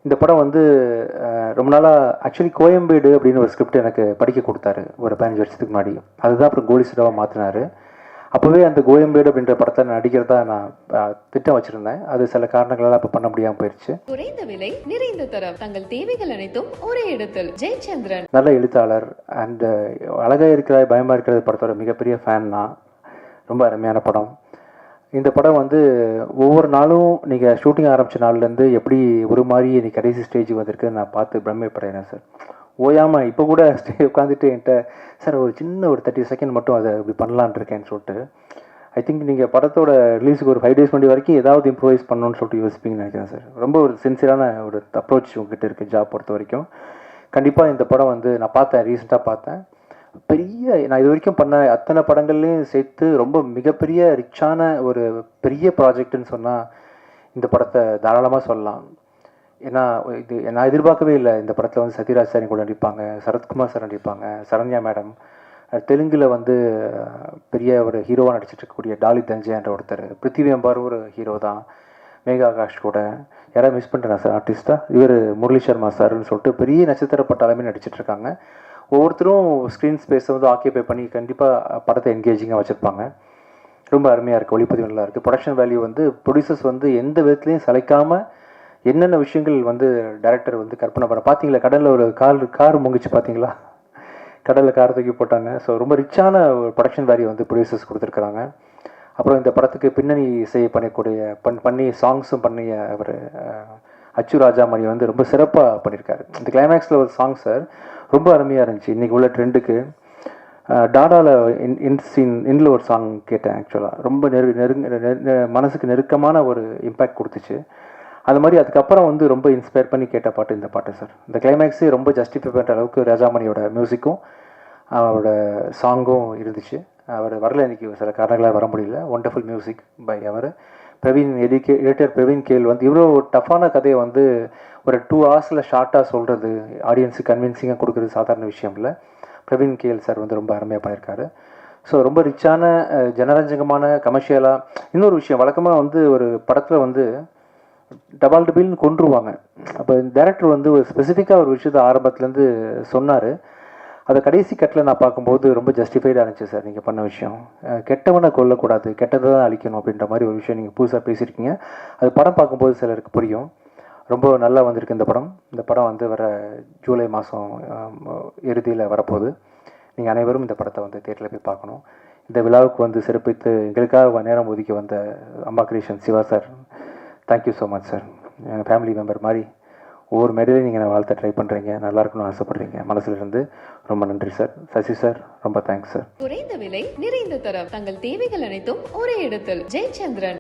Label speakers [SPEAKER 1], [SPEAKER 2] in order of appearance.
[SPEAKER 1] இந்த படம் வந்து ரொம்ப நாளாக ஆக்சுவலி கோயம்பேடு அப்படின்னு ஒரு ஸ்கிரிப்ட் எனக்கு படிக்க கொடுத்தாரு ஒரு 15 வருஷத்துக்கு முன்னாடி. அதுதான் அப்புறம் கோலிசடாவாக மாற்றினார். அப்போவே அந்த கோயம்பேடு அப்படின்ற படத்தை நடிக்கிறதா நான் திட்டம் வச்சுருந்தேன். அது சில காரணங்களால் அப்போ பண்ண முடியாமல் போயிடுச்சு.
[SPEAKER 2] குறைந்த விலை நிறைந்த தரம், தங்கள் தேவைகள் அனைத்தும் ஒரே இடத்தில். ஜெயச்சந்திரன்
[SPEAKER 1] நல்ல எழுத்தாளர் அண்ட் அழகாக இருக்கிறாய் பயமாக இருக்கிறது படத்தோட மிகப்பெரிய ஃபேன் தான். ரொம்ப அருமையான படம். இந்த படம் வந்து ஒவ்வொரு நாளும் நீங்கள் ஷூட்டிங் ஆரம்பித்த நாள்லேருந்து எப்படி ஒரு மாதிரி இன்னைக்கு கடைசி ஸ்டேஜ் வந்திருக்கு நான் பார்த்து பிரமிப்படைகிறேன் சார். ஓயாமல் இப்போ கூட உட்காந்துட்டு என்கிட்ட சார் ஒரு சின்ன ஒரு 30 செகண்ட் மட்டும் அதை இப்படி பண்ணலான் இருக்கேன்னு சொல்லிட்டு, ஐ திங்க் நீங்கள் படத்தோட ரிலீஸுக்கு ஒரு 5 days முன்னாடி வரைக்கும் ஏதாவது இம்ப்ரூவைஸ் பண்ணணும்னு சொல்லிட்டு யோசிப்பீங்கன்னு நினைக்கிறேன் சார். ரொம்ப ஒரு சின்சியரான ஒரு அப்ரோச் உங்ககிட்ட இருக்குது ஜாப் பொறுத்த வரைக்கும். கண்டிப்பாக இந்த படம் வந்து நான் பார்த்தேன், ரீசெண்டாக பார்த்தேன். நான் இது வரைக்கும் பண்ண அத்தனை படங்கள்லையும் சேர்த்து ரொம்ப மிகப்பெரிய ரிச்சான ஒரு பெரிய ப்ராஜெக்ட்னு சொன்னால் இந்த படத்தை தாராளமாக சொல்லலாம். ஏன்னா இது நான் எதிர்பார்க்கவே இல்லை. இந்த படத்தில் வந்து சத்யராஜ் சார் கூட நடிப்பாங்க, சரத்குமார் சார் நடிப்பாங்க, சரண்யா மேடம், தெலுங்கில் வந்து பெரிய ஒரு ஹீரோவாக நடிச்சிட்டு இருக்கக்கூடிய டாலி தஞ்சைன்ற ஒருத்தர், பிருத்திவி அம்பார் ஒரு ஹீரோ தான், மேகா ஆகாஷ் கூட. யாராவது மிஸ் பண்ணிட்டேன் சார் ஆர்டிஸ்ட்டாக? இவர் முரளி சர்மா சார்னு சொல்லிட்டு பெரிய நட்சத்திர பட்டாலுமே நடிச்சிட்ருக்காங்க. ஒவ்வொருத்தரும் ஸ்க்ரீன் ஸ்பேஸை வந்து ஆக்கியபை பண்ணி கண்டிப்பாக படத்தை என்கேஜிங்காக வச்சுருப்பாங்க. ரொம்ப அருமையாக இருக்குது, ஒளிப்பதிவு நல்லா இருக்குது. ப்ரொடக்ஷன் வேல்யூ வந்து ப்ரொடியூசர்ஸ் வந்து எந்த விதத்துலையும் சளைக்காமல் என்னென்ன விஷயங்கள் வந்து டைரக்டர் வந்து கற்பனை பண்ண. பார்த்தீங்களா கடலில் ஒரு கார் முங்கிச்சு பார்த்தீங்களா? கடலில் கார் தூக்கி போட்டாங்க. ஸோ ரொம்ப ரிச்சான ஒரு ப்ரொடக்ஷன் வேல்யூ வந்து ப்ரொடியூசர்ஸ் கொடுத்துருக்குறாங்க. அப்புறம் இந்த படத்துக்கு பின்னணி இசை பண்ணி சாங்ஸும் பண்ணிய அவர் அச்சு ராஜாமணி வந்து ரொம்ப சிறப்பாக பண்ணியிருக்காரு. இந்த கிளைமேக்ஸில் ஒரு சாங் சார் ரொம்ப அருமையாக இருந்துச்சு. இன்றைக்கி உள்ள ட்ரெண்டுக்கு டாடாவில் இன்ல ஒரு சாங் கேட்டேன். ஆக்சுவலாக ரொம்ப மனசுக்கு நெருக்கமான ஒரு இம்பேக்ட் கொடுத்துச்சு. அது மாதிரி அதுக்கப்புறம் வந்து ரொம்ப இன்ஸ்பயர் பண்ணி கேட்ட பாட்டு இந்த பாட்டு சார். இந்த கிளைமேக்ஸே ரொம்ப ஜஸ்டிஃபை பண்ணுற அளவுக்கு ராஜாமணியோட மியூசிக்கும் அவரோட சாங்கும் இருந்துச்சு. அவர் வரல, இன்றைக்கி சில காரணங்களாக வர முடியல. Wonderful music by our editor Praveen KL வந்து இவ்வளோ டஃப்பான கதையை வந்து ஒரு 2 hours ஷார்ட்டாக சொல்கிறது, ஆடியன்ஸுக்கு கன்வின்சிங்காக கொடுக்குறது சாதாரண விஷயம் இல்லை. பிரவீன் கேல் சார் வந்து ரொம்ப அருமையாக பண்ணியிருக்காரு. ஸோ ரொம்ப ரிச்சான ஜனரஞ்சகமான கமர்ஷியலாக. இன்னொரு விஷயம், வழக்கமாக வந்து ஒரு படத்தில் வந்து டபால் டபில்னு கொண்டுருவாங்க. அப்போ டேரக்டர் வந்து ஒரு ஸ்பெசிஃபிக்காக ஒரு விஷயத்தை ஆரம்பத்துலேருந்து சொன்னார். அதை கடைசி கட்டில் நான் பார்க்கும்போது ரொம்ப ஜஸ்டிஃபைடாக இருந்துச்சு சார். நீங்கள் பண்ண விஷயம் கெட்டவனை கொல்லக்கூடாது, கெட்டதை தான் அழிக்கணும் அப்படின்ற மாதிரி ஒரு விஷயம் நீங்கள் புதுசாக பேசியிருக்கீங்க. அது படம் பார்க்கும்போது சிலருக்கு புரியும். ரொம்ப நல்லா வந்திருக்கு இந்த படம். இந்த படம் வந்து வர ஜூலை மாதம் இறுதியில் வரப்போகுது. நீங்கள் அனைவரும் இந்த படத்தை வந்து தியேட்டரில் போய் பார்க்கணும். இந்த விழாவுக்கு வந்து சிறப்பித்து எங்களுக்காக நேரம் ஒதுக்கி வந்த Amma creation Siva sir, thank you so much sir. என் ஃபேமிலி மெம்பர் மாதிரி ஒவ்வொரு மேடையிலையும் நீங்கள் நான் வாழ்த்த ட்ரை பண்ணுறீங்க, நல்லா இருக்கணும்னு ஆசைப்படுறீங்க. மனசுல இருந்து ரொம்ப நன்றி சார். சசி சார் ரொம்ப தேங்க்ஸ் சார்.
[SPEAKER 2] குறைந்த விலை நிறைந்த தரம், தங்கள் தேவைகள் அனைத்தும் ஒரே இடத்தில். ஜெயச்சந்திரன்.